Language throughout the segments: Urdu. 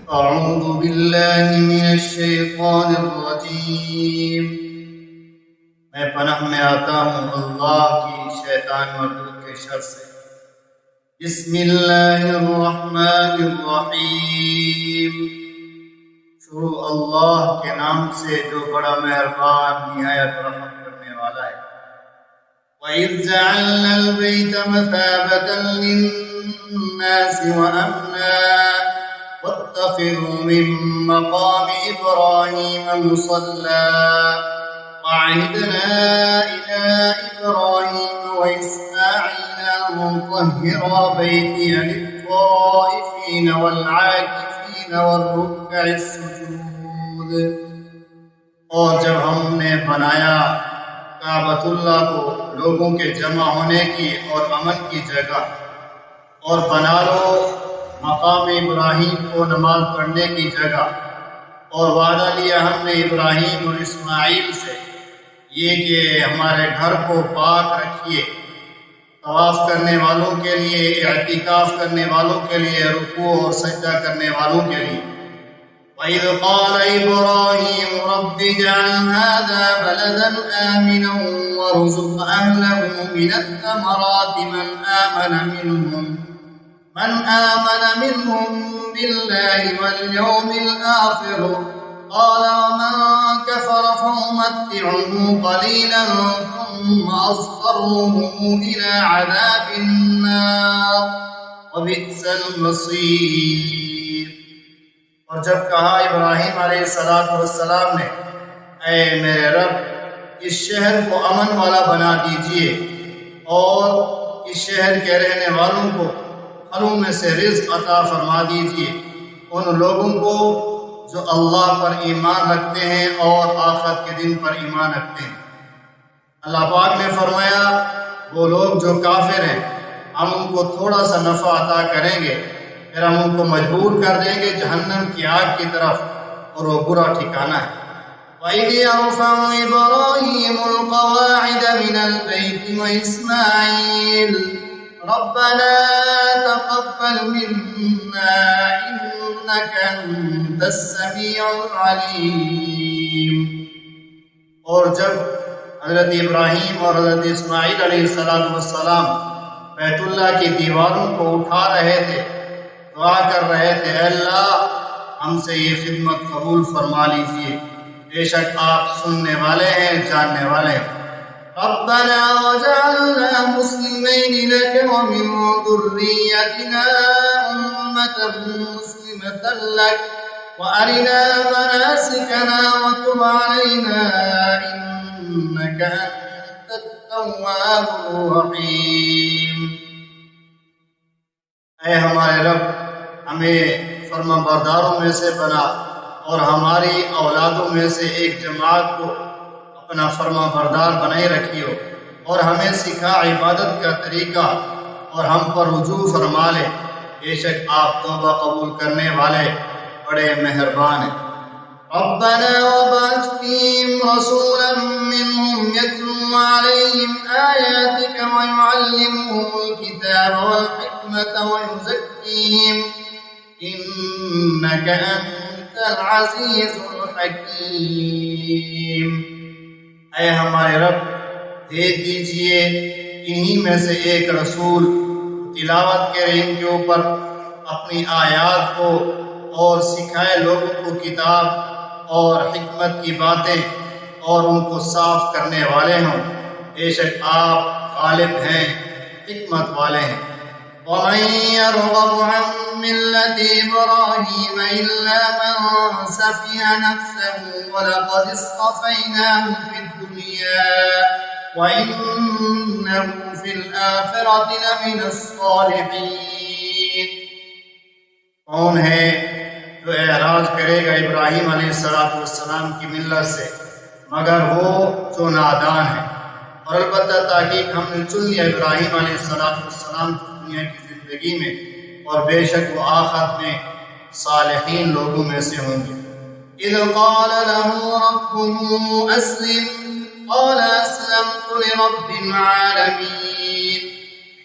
أعوذ بالله من الشيطان الرجيم میں پناہ میں آتا ہوں اللہ کی شیطان مردود کے شر سے۔ بسم اللہ الرحمن الرحیم، شروع اللہ کے نام سے جو بڑا مہربان نہایت رحمت کرنے والا ہے۔ وَإِذْ جَعَلْنَا الْبَيْتَ مَثَابَةً لِلنَّاسِ وَأَمْنًا وَاتَّخِذُوا مِن مَّقَامِ إِبْرَاهِيمَ مُصَلًّى وَعَهِدْنَا إِلَىٰ إِبْرَاهِيمَ وَإِسْمَاعِيلَ أَن طَهِّرَا بَيْتِيَ لِلطَّائِفِينَ وَالْعَاكِفِينَ وَالرُّكَّعِ السُّجُودِ۔ اور جب ہم نے بنایا کعبۃ اللہ کو لوگوں کے جمع ہونے کی اور امن کی جگہ، اور بنا لو مقام ابراہیم کو نماز پڑھنے کی جگہ، اور وعدہ لیا ہم نے ابراہیم اور اسماعیل سے یہ کہ ہمارے گھر کو پاک رکھیے، طواف کرنے والوں کے لیے، اعتکاف کرنے والوں کے لیے، رکوع اور سجدہ کرنے والوں کے لیے۔ وَإِذْ قَالَ إِبْرَاهِيمُ رَبِّ اجْعَلْ هَٰذَا بَلَدًا آمِنًا وَارْزُقْ أَهْلَهُ مِنَ الثَّمَرَاتِ من آمن منهم بالله واليوم الآخر قال ومن كفر فأمتعه قليلا ثم أضطره إلى عذاب النار وبئس المصير۔ اور جب کہا ابراہیم علیہ السلام نے، اے میرے رب، اس شہر کو امن والا بنا دیجئے اور اس شہر کے رہنے والوں کو پھلوں میں سے رزق عطا فرما دیجئے، ان لوگوں کو جو اللہ پر ایمان رکھتے ہیں اور آخرت کے دن پر ایمان رکھتے ہیں۔ اللہ پاک نے فرمایا وہ لوگ جو کافر ہیں ہم ان کو تھوڑا سا نفع عطا کریں گے، پھر ہم ان کو مجبور کر دیں گے جہنم کی آگ کی طرف، اور وہ برا ٹھکانہ ہے۔ وَإِذْ يَرْفَعُ إِبْرَاهِيمُ الْقَوَاعِدَ مِنَ الْبَيْتِ وَإِسْمَاعِيلُ رَبَّنَا تَقَبَّلْ مِنَّا إِنَّكَ أَنتَ السَّمِيعُ الْعَلِيمُ۔ اور جب حضرت ابراہیم اور حضرت اسماعیل علیہ السلام بیت اللہ کی دیواروں کو اٹھا رہے تھے، دعا کر رہے تھے، اے اللہ ہم سے یہ خدمت قبول فرما لیجئے، بے شک آپ سننے والے ہیں، جاننے والے ہیں۔ ربنا وجعلنا مسلمين لك ومن ذريتنا أمة مسلمة لك وأرنا مناسكنا وتب علينا إنك أنت التواب الرحيم۔ اے ہمارے رب، ہمیں فرما برداروں میں سے بنا اور ہماری اولادوں میں سے ایک جماعت کو اپنا فرما بردار بنائے رکھیو، اور ہمیں سکھا عبادت کا طریقہ اور ہم پر رجوع فرما لے، بے شک آپ توبہ قبول کرنے والے بڑے مہربان ہیں۔ ربنا وبعث فيهم رسولا منهم يتلو عليهم آياتك ويعلمهم الكتاب والحكمة ويزكيهم إنك أنت العزيز الحكيم۔ اے ہمارے رب، دے دیجئے انہی میں سے ایک رسول تلاوت کرے ان کے اوپر اپنی آیات کو، اور سکھائے لوگوں کو کتاب اور حکمت کی باتیں، اور ان کو صاف کرنے والے ہوں، بے شک آپ غالب ہیں، حکمت والے ہیں۔ وَمَن يَرْغَبُ عَن مِّلَّةِ إِبْرَاهِيمَ إِلَّا مَن سَفِهَ نَفْسَهُ وَلَقَدِ اصْطَفَيْنَاهُ فِي الدُّنْيَا وَإِنَّهُ فِي الْآخِرَةِ لَمِنَ الصَّالِحِينَ۔ کون ہے جو اعراض کرے گا ابراہیم علیہ السلام کی ملت سے، مگر وہ جو نادان ہے؟ اور البتہ تحقیق ہم نے چن لیا ابراہیم علیہ السلام دنیا کی زندگی میں، اور بے شک وہ آخرت میں صالحین لوگوں میں سے ہوں گے۔ اذ قال له ربه اسلم قال اسلمت لرب العالمین۔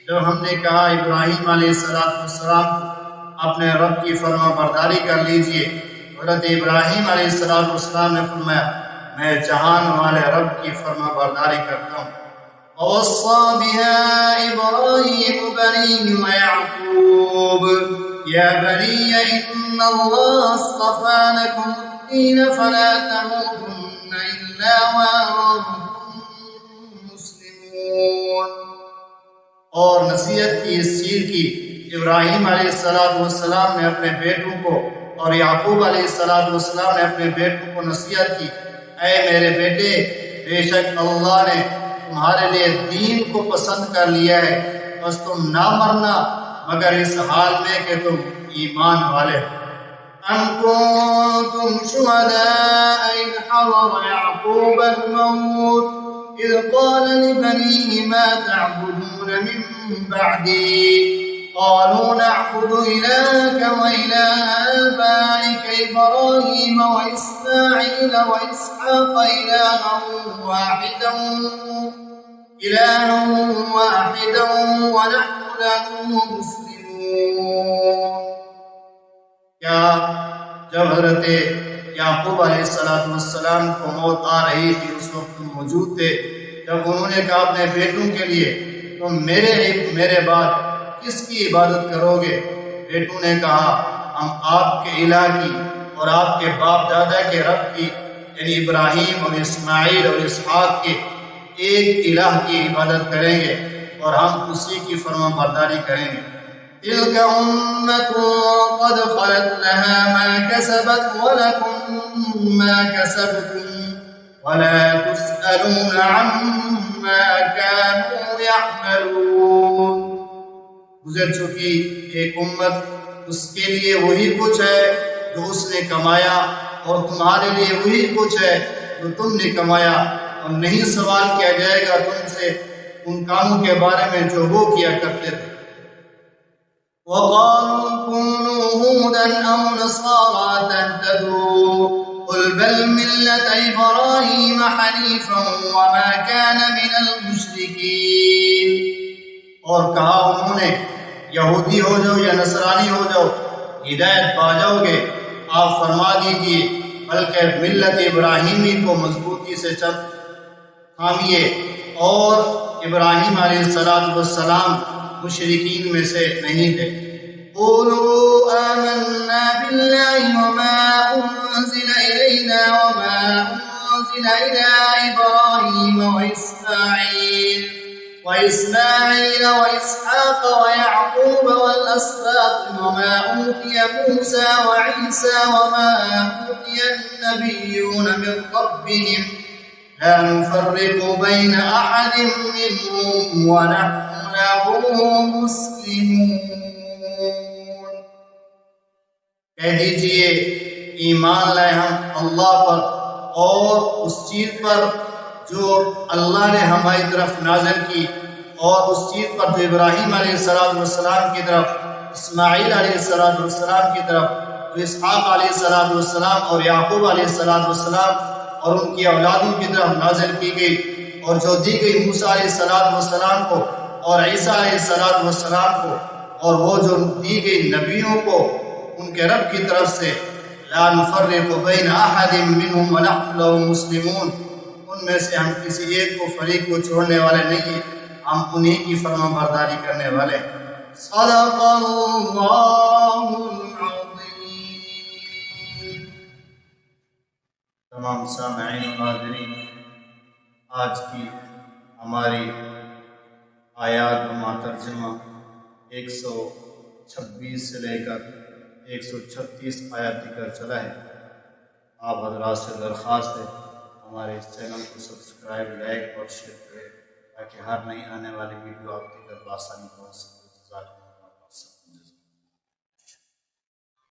جب ہم نے کہا ابراہیم علیہ السلام کو اپنے رب کی فرما برداری کر لیجئے۔ حضرت ابراہیم علیہ السلام نے فرمایا میں جہان والے رب کی فرما برداری کرتا ہوں۔ وَوَصَّى بِهَا إِبْرَاهِيمُ بَنِيهِ وَيَعْقُوبُ يَا بَنِيَّ إِنَّ اللَّهَ اصْطَفَى لَكُمُ الدِّينَ فَلَا تَمُوتُنَّ إِلَّا وَأَنْتُمْ مُسْلِمُونَ۔ اور نصیحت کی اس چیز کی ابراہیم علیہ السلام نے اپنے بیٹوں کو اور یعقوب علیہ السلام نے اپنے بیٹوں کو نصیحت کی، اے میرے بیٹے، بے شک اللہ نے تمہارے لیے دین کو پسند کر لیا ہے، بس تم نہ مرنا مگر اس حال میں کہ تم ایمان والے ہو۔ أَمْ كُنْتُمْ شُهَدَاءَ إِذْ حَضَرَ يَعْقُوبَ الْمَوْتُ إِذْ قَالَ لِبَنِيهِ مَا تَعْبُدُونَ مِنْ بَعْدِي قَالُوا نَعْبُدُ إِلَهَكَ وَإِلَهَ آبَائِكَ إِبْرَاهِيمَ وَإِسْمَاعِيلَ وَإِسْحَاقَ إِلَهًا وَاحِدًا وَنَحْنُ لَهُ مُسْلِمُونَ۔ کیا جب حضرت یعقوب علیہ السلام کو موت آ رہی تھی اس وقت تم موجود تھے جب انہوں نے کہا اپنے بیٹوں کے لیے تم میرے بعد کس کی عبادت کرو گے؟ بیٹوں نے کہا ہم آپ کے الہ کی اور آپ کے باپ دادا کے رب کی یعنی ابراہیم اور اسماعیل اور اسحاق کے ایک الہ کی عبادت کریں گے اور ہم اسی کی فرما برداری کریں گے۔ تِلْكَ أُمَّةٌ قَدْ خَلَتْ لَهَا مَا كَسَبَتْ وَلَكُمْ مَا كَسَبْتُمْ وَلَا تُسْأَلُونَ عَمَّا كَانُوا يَعْمَلُونَ۔ گزر چکی ایک امت، اس کے لیے وہی کچھ ہے جو اس نے کمایا اور تمہارے لیے وہی کچھ ہے جو تم نے کمایا، اور نہیں سوال کیا جائے گا تم سے ان کاموں کے بارے میں جو وہ کیا کرتے تھے۔ وَقَالُوا كُونُوا هُودًا أَوْ نَصَارَىٰ تَهْتَدُوا قُلْ بَلْ مِلَّةَ إِبْرَاهِيمَ حَنِيفًا وَمَا كَانَ مِنَ الْمُشْرِكِينَ۔ اور کہا انہوں نے یہودی ہو جاؤ یا نصرانی ہو جاؤ ہدایت پا جاؤ گے۔ آپ فرما دیجئے بلکہ ملت ابراہیمی کو مضبوطی سے تھامیے، اور ابراہیم علیہ السلام مشرکین میں سے نہیں تھے۔ قولوا آمنا باللہ وما انزل الینا وما انزل الى ابراہیم وإسماعيل وإسحاق ويعقوب والأسباط وما أوتي موسى وعيسى وما أوتي النبيون من ربهم لا نفرق بين أحد منهم ونحن له مسلمون۔ کہہ دیجئے ایمان لائے ہم اللہ پر اور اس چیز پر جو اللہ نے ہماری طرف نازل کی، اور اس چیز پر جو ابراہیم علیہ السلام کی طرف، اسماعیل علیہ السلام کی طرف، جو اسحاق علیہ السلام اور یعقوب علیہ السلام اور ان کی اولادوں کی طرف نازل کی گئی، اور جو دی گئی موسیٰ علیہ السلام کو اور عیسیٰ علیہ السلام کو، اور وہ جو دی گئی نبیوں کو ان کے رب کی طرف سے، لا نفرق بین احد منہم ونحن له مسلمون، ان میں سے ہم کسی ایک کو فریق کو چھوڑنے والے نہیں ہیں، ہم انہی کی فرما برداری کرنے والے ہیں۔ صدق اللہ العظیم۔ تمام سامعین و ناظرین، آج کی ہماری آیات و ماترجمہ 126 سے لے کر 136 آیات تک چلا ہے۔ آپ حضرات سے درخواست ہے ہمارے اس چینل کو سبسکرائب، لائک اور شیئر کریں تاکہ ہر نئی آنے والی ویڈیو آپ تک بآسانی پہنچ سکے۔